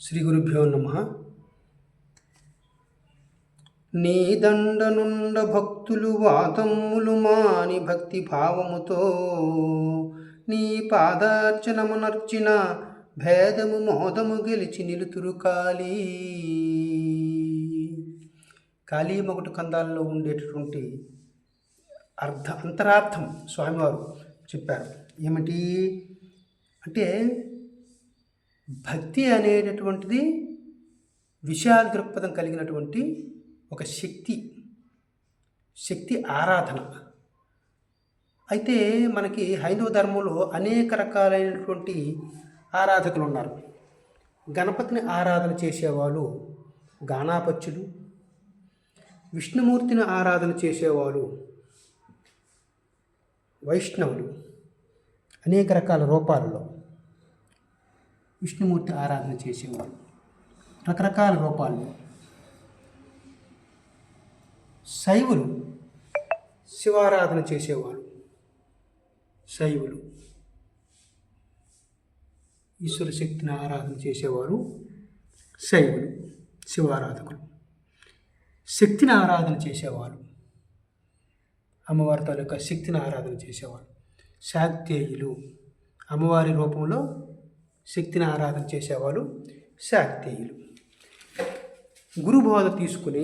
శ్రీ గురుభ్యో నమః. నీ దండనుండ భక్తులు వాదమ్ములు మాని భక్తి భావముతో నీ పాదార్చనమునర్చిన భేదము మోదము గెలిచి నిలుతురు కాళీ. కాళీమొగటు కందాలలో ఉండేటటువంటి అంతరార్థం స్వామివారు చెప్పారు. ఏమిటి అంటే భక్తి అనేటటువంటిది విశాల దృక్పథం కలిగినటువంటి ఒక శక్తి ఆరాధన. అయితే మనకి హైందవ ధర్మంలో అనేక రకాలైనటువంటి ఆరాధకులు ఉన్నారు. గణపతిని ఆరాధన చేసేవాళ్ళు గాణాపత్యులు, విష్ణుమూర్తిని ఆరాధన చేసేవాళ్ళు వైష్ణవులు. అనేక రకాల రూపాలలో విష్ణుమూర్తి ఆరాధన చేసేవారు, రకరకాల రూపాల్లో. శైవులు శివారాధన చేసేవారు, శైవులు ఈశ్వర శక్తిని ఆరాధన చేసేవారు శైవులు, శివారాధకులు. శక్తిని ఆరాధన చేసేవారు, అమ్మవారి తాలూకా శక్తిని ఆరాధన చేసేవారు శాక్తేయులు. అమ్మవారి రూపంలో శక్తిని ఆరాధన చేసేవాళ్ళు శాక్తేయులు. గురు బోధ తీసుకుని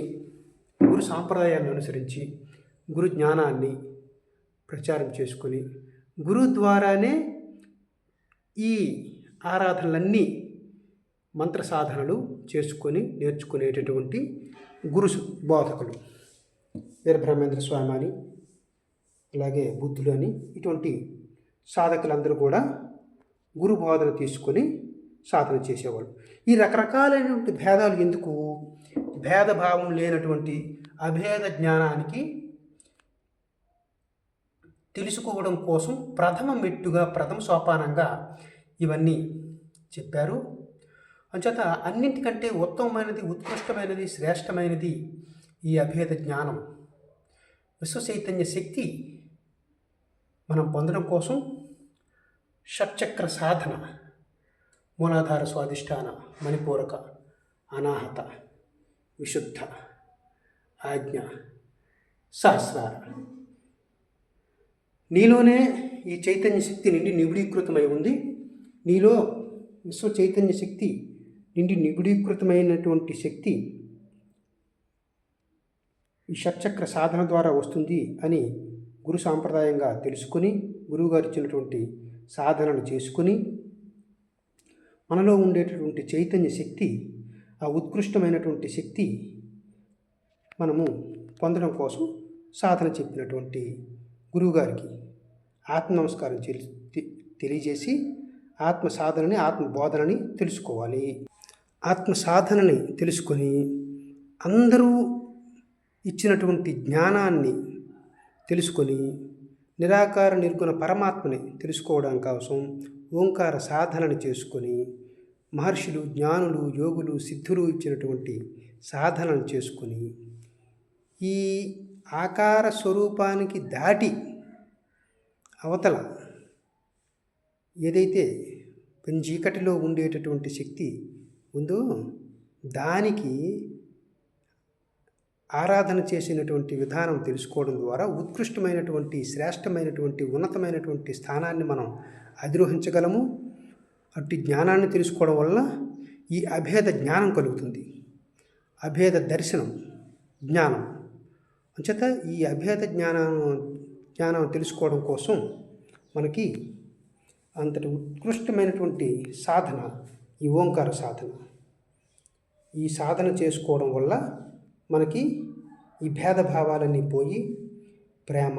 గురు సాంప్రదాయాన్ని అనుసరించి గురు జ్ఞానాన్ని ప్రచారం చేసుకుని గురు ద్వారానే ఈ ఆరాధనలన్నీ మంత్ర సాధనలు చేసుకొని నేర్చుకునేటటువంటి గురు బోధకులు వీరబ్రహ్మేంద్ర స్వామి అని, అలాగే బుద్ధులు అని, ఇటువంటి సాధకులందరూ కూడా గురు బోధన తీసుకొని సాధన చేసేవాళ్ళు. ఈ రకరకాలైనటువంటి భేదాలు ఎందుకు? భేదభావం లేనటువంటి అభేద జ్ఞానానికి తెలుసుకోవడం కోసం ప్రథమ సోపానంగా ఇవన్నీ చెప్పారు. అంచేత అన్నింటికంటే ఉత్తమమైనది, ఉత్కృష్టమైనది, శ్రేష్టమైనది ఈ అభేద జ్ఞానం. విశ్వచైతన్య శక్తి మనం పొందడం కోసం షట్చక్ర సాధన, మూలాధార స్వాధిష్టాన, మణిపూరక, అనాహత, విశుద్ధ, ఆజ్ఞ, సహస్రార. నీలోనే ఈ చైతన్య శక్తి నిండి నిబిడీకృతమై ఉంది. నీలో విశ్వ చైతన్య శక్తి నిండి నిబిడీకృతమైనటువంటి శక్తి ఈ షట్చక్ర సాధన ద్వారా వస్తుంది అని గురు సాంప్రదాయంగా తెలుసుకుని గురువుగారు ఇచ్చినటువంటి సాధనలు చేసుకుని మనలో ఉండేటటువంటి చైతన్య శక్తి, ఆ ఉత్కృష్టమైనటువంటి శక్తి మనము పొందడం కోసం సాధన చెప్పినటువంటి గురువుగారికి ఆత్మ నమస్కారం తెలియజేసి ఆత్మ సాధనని, ఆత్మ బోధనని తెలుసుకోవాలి. ఆత్మ సాధనని తెలుసుకొని అందరూ ఇచ్చినటువంటి జ్ఞానాన్ని తెలుసుకొని నిరాకార నిర్గుణ పరమాత్మని తెలుసుకోవడం కోసం ఓంకార సాధనని చేసుకొని మహర్షులు, జ్ఞానులు, యోగులు, సిద్ధులు ఇచ్చినటువంటి సాధనలు చేసుకొని ఈ ఆకార స్వరూపానికి దాటి అవతల ఏదైతే చీకటిలో ఉండేటటువంటి శక్తి ఉందో దానికి ఆరాధన చేసినటువంటి విధానం తెలుసుకోవడం ద్వారా ఉత్కృష్టమైనటువంటి, శ్రేష్టమైనటువంటి, ఉన్నతమైనటువంటి స్థానాన్ని మనం అధిరోహించగలము. అట్టి జ్ఞానాన్ని తెలుసుకోవడం వల్ల ఈ అభేద జ్ఞానం కలుగుతుంది, అభేద దర్శనం, జ్ఞానం. అంచేత ఈ అభేద జ్ఞానం తెలుసుకోవడం కోసం మనకి అంతటి ఉత్కృష్టమైనటువంటి సాధన ఈ ఓంకార సాధన. ఈ సాధన చేసుకోవడం వల్ల మనకి ఈ భేదభావాలన్నీ పోయి ప్రేమ,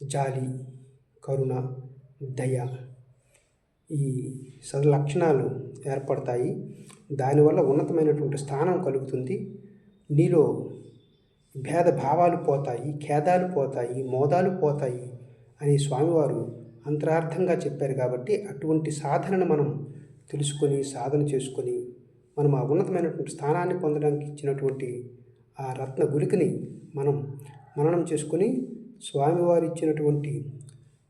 జాలి, కరుణ, దయ ఈ సద్లక్షణాలు ఏర్పడతాయి. దానివల్ల ఉన్నతమైనటువంటి స్థానం కలుగుతుంది. నీలో భేదభావాలు పోతాయి, ఖేదాలు పోతాయి, మోదాలు పోతాయి అని స్వామివారు అంతరార్థంగా చెప్పారు. కాబట్టి అటువంటి సాధనను మనం తెలుసుకొని సాధన చేసుకొని మనం ఆ ఉన్నతమైనటువంటి స్థానాన్ని పొందడానికి ఇచ్చినటువంటి ఆ రత్న గులికని మనం మననం చేసుకొని స్వామివారు ఇచ్చినటువంటి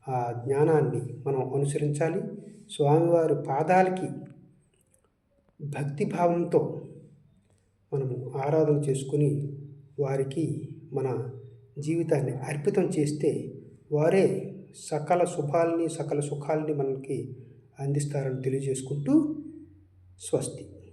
ఆ జ్ఞానాన్ని మనం అనుసరించాలి. స్వామివారి పాదాలకి భక్తిభావంతో మనము ఆరాధన చేసుకుని వారికి మన జీవితాన్ని అర్పితం చేస్తే వారే సకల శుభాల్ని సకల సుఖాల్ని మనకి అందిస్తారని తెలియజేసుకుంటూ స్వస్తి.